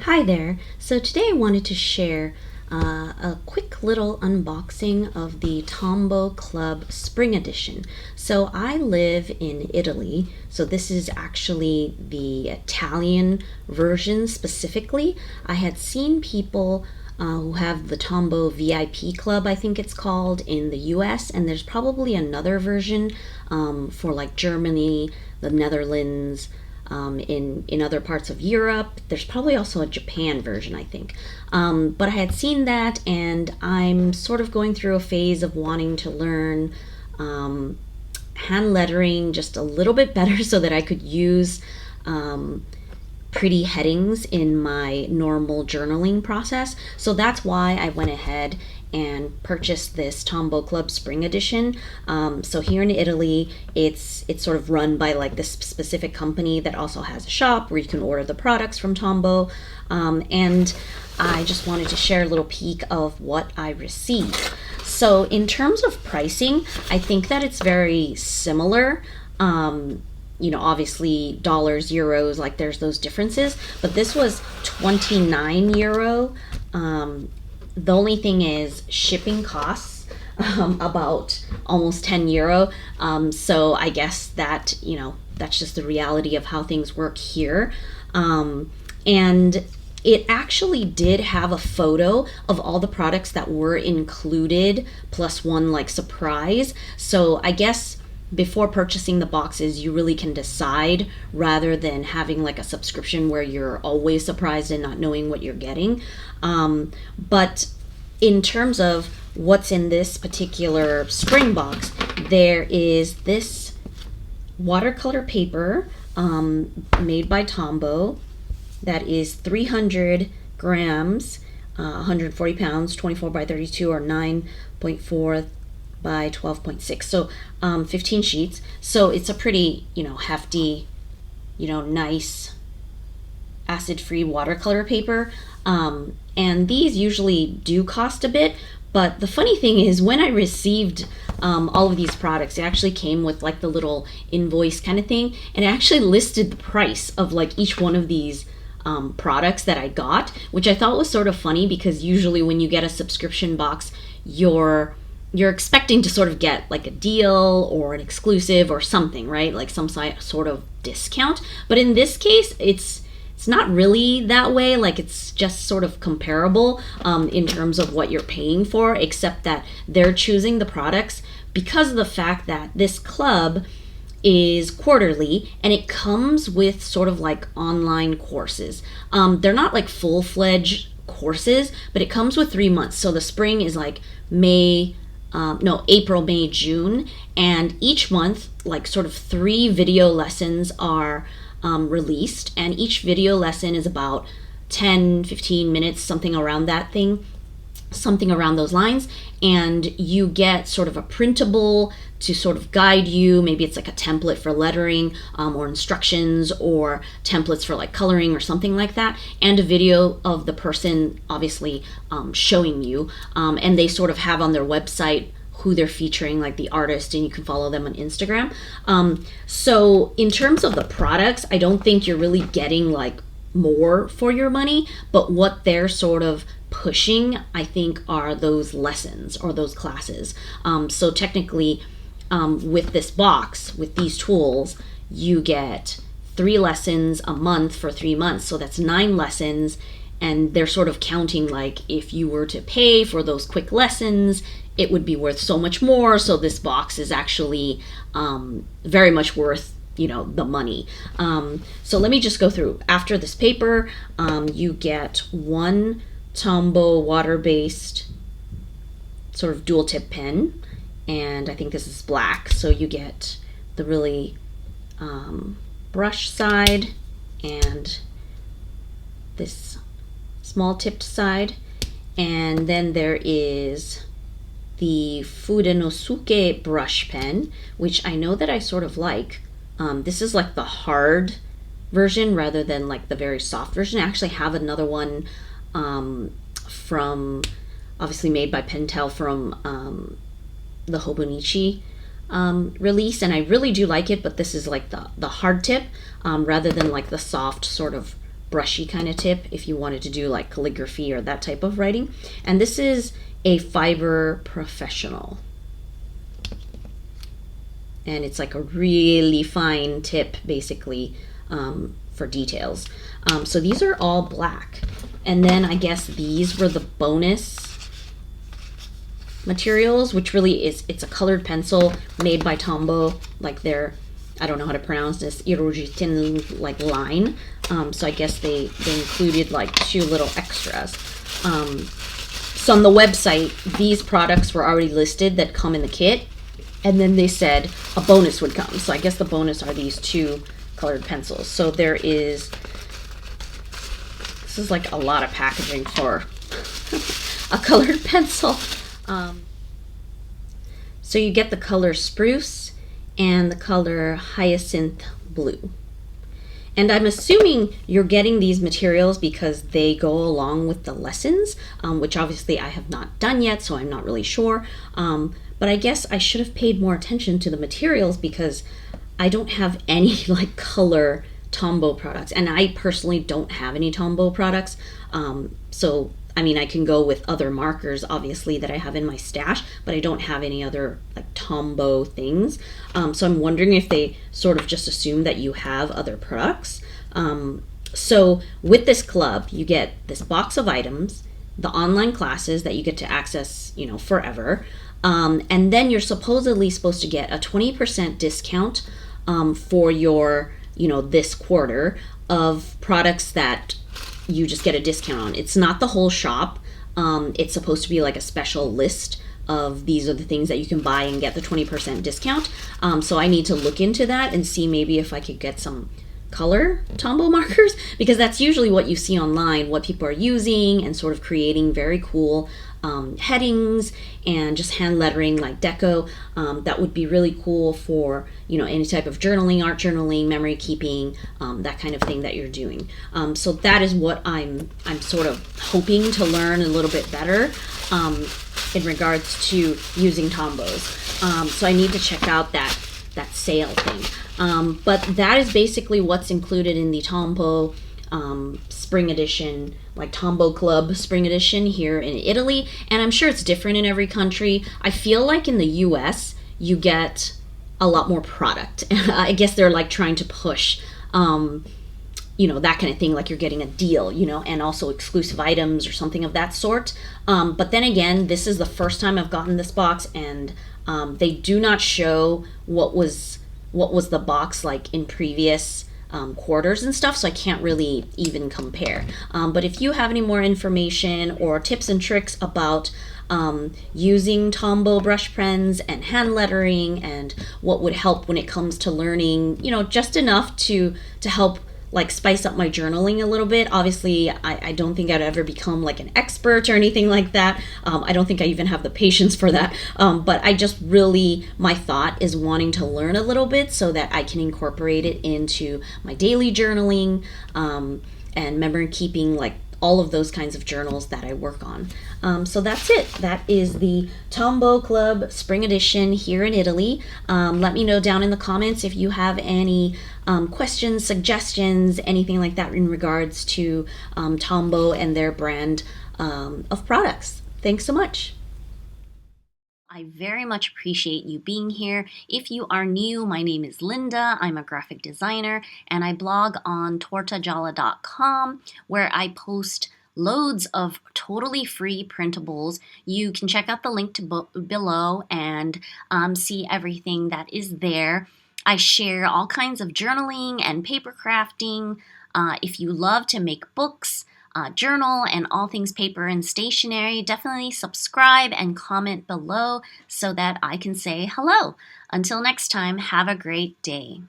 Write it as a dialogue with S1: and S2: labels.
S1: Hi there. So today I wanted to share a quick little unboxing of the Tombow Club Spring Edition. So I live in Italy, so this is actually the Italian version specifically. I had seen people who have the Tombow VIP Club, I think it's called, in the US, and there's probably another version for like Germany, the Netherlands, in other parts of Europe. There's probably also a Japan version, I think. But I had seen that, and I'm sort of going through a phase of wanting to learn hand lettering just a little bit better so that I could use pretty headings in my normal journaling process. So that's why I went ahead and purchased this Tombow Club Spring Edition. So here in Italy, it's sort of run by like this specific company that also has a shop where you can order the products from Tombow. And I just wanted to share a little peek of what I received. So in terms of pricing, I think that it's very similar. Obviously dollars, euros, like there's those differences, but this was 29 euro. The only thing is shipping costs about almost 10 euro. So I guess that, that's just the reality of how things work here. And it actually did have a photo of all the products that were included, plus one like surprise. So I guess before purchasing the boxes, you really can decide rather than having like a subscription where you're always surprised and not knowing what you're getting. But in terms of what's in this particular spring box, there is this watercolor paper made by Tombow that is 300 grams, 140 pounds, 24 by 32 or 9.4 by 12.6, so 15 sheets. So it's a pretty hefty, nice acid-free watercolor paper, and these usually do cost a bit. But the funny thing is, when I received all of these products, it actually came with like the little invoice kind of thing, and it actually listed the price of like each one of these products that I got, which I thought was sort of funny, because usually when you get a subscription box, you're expecting to sort of get like a deal or an exclusive or something, right? Like some sort of discount. But in this case, it's not really that way. Like it's just sort of comparable in terms of what you're paying for, except that they're choosing the products because of the fact that this club is quarterly, and it comes with sort of like online courses. They're not like full-fledged courses, but it comes with 3 months. So the spring is like April, May, June, and each month like sort of 3 video lessons are released, and each video lesson is about 10-15 minutes, something around those lines, and you get sort of a printable to sort of guide you. Maybe it's like a template for lettering, or instructions, or templates for like coloring or something like that, and a video of the person obviously showing you, and they sort of have on their website who they're featuring, like the artist, and you can follow them on Instagram. So in terms of the products, I don't think you're really getting like more for your money, but what they're sort of pushing, I think, are those lessons or those classes. So technically, with this box, with these tools, you get 3 lessons a month for 3 months. So that's 9 lessons, and they're sort of counting like if you were to pay for those quick lessons, it would be worth so much more. So this box is actually very much worth the money. So let me just go through. After this paper, you get 1 Tombow water-based sort of dual tip pen, and I think this is black. So you get the really brush side and this small tipped side, and then there is the Fudenosuke Brush Pen, which I know that I sort of like. This is like the hard version rather than like the very soft version. I actually have another one from, obviously made by Pentel, from the Hobonichi release, and I really do like it, but this is like the hard tip rather than like the soft sort of brushy kind of tip if you wanted to do like calligraphy or that type of writing. And this is a Fiber Professional. And it's like a really fine tip, basically, for details. So these are all black. And then I guess these were the bonus materials, which really is, it's a colored pencil made by Tombow, like their, I don't know how to pronounce this, Irojitin like line. So I guess they included like 2 little extras. So on the website, these products were already listed that come in the kit, and then they said a bonus would come. So I guess the bonus are these 2 colored pencils. So there is, this is like a lot of packaging for a colored pencil. So you get the color Spruce and the color Hyacinth Blue. And I'm assuming you're getting these materials because they go along with the lessons, which obviously I have not done yet, so I'm not really sure. But I guess I should have paid more attention to the materials because I don't have any like color Tombow products. And I personally don't have any Tombow products. So I mean, I can go with other markers, obviously, that I have in my stash, but I don't have any other like Tombow things. So I'm wondering if they sort of just assume that you have other products. So with this club, you get this box of items, the online classes that you get to access, you know, forever. And then you're supposedly supposed to get a 20% discount for your, you know, this quarter of products that you just get a discount on. It's not the whole shop. It's supposed to be like a special list of these are the things that you can buy and get the 20% discount. So I need to look into that and see maybe if I could get some color Tombow markers, because that's usually what you see online, what people are using and sort of creating very cool headings and just hand lettering like deco. That would be really cool for, you know, any type of journaling, art journaling, memory keeping, that kind of thing that you're doing. So that is what I'm sort of hoping to learn a little bit better in regards to using Tombows. So I need to check out that sale thing. But that is basically what's included in the Tombow spring edition, like Tombow Club spring edition here in Italy. And I'm sure it's different in every country. I feel like in the US you get a lot more product. I guess they're like trying to push you know, that kind of thing, like you're getting a deal, you know, and also exclusive items or something of that sort. But then again, this is the first time I've gotten this box, and they do not show what was the box like in previous quarters and stuff, so I can't really even compare. But if you have any more information or tips and tricks about using Tombow brush pens and hand lettering and what would help when it comes to learning, you know, just enough to help like spice up my journaling a little bit. Obviously, I don't think I'd ever become like an expert or anything like that. I don't think I even have the patience for that. But I just really, my thought is wanting to learn a little bit so that I can incorporate it into my daily journaling and memory keeping, like all of those kinds of journals that I work on. So that's it. That is the Tombow Club Spring Edition here in Italy. Let me know down in the comments if you have any questions, suggestions, anything like that in regards to Tombow and their brand of products. Thanks so much. I very much appreciate you being here. If you are new, my name is Linda. I'm a graphic designer, and I blog on tortagialla.com, where I post loads of totally free printables. You can check out the link to below and see everything that is there. I share all kinds of journaling and paper crafting. If you love to make books, journal, and all things paper and stationery, definitely subscribe and comment below so that I can say hello. Until next time, have a great day.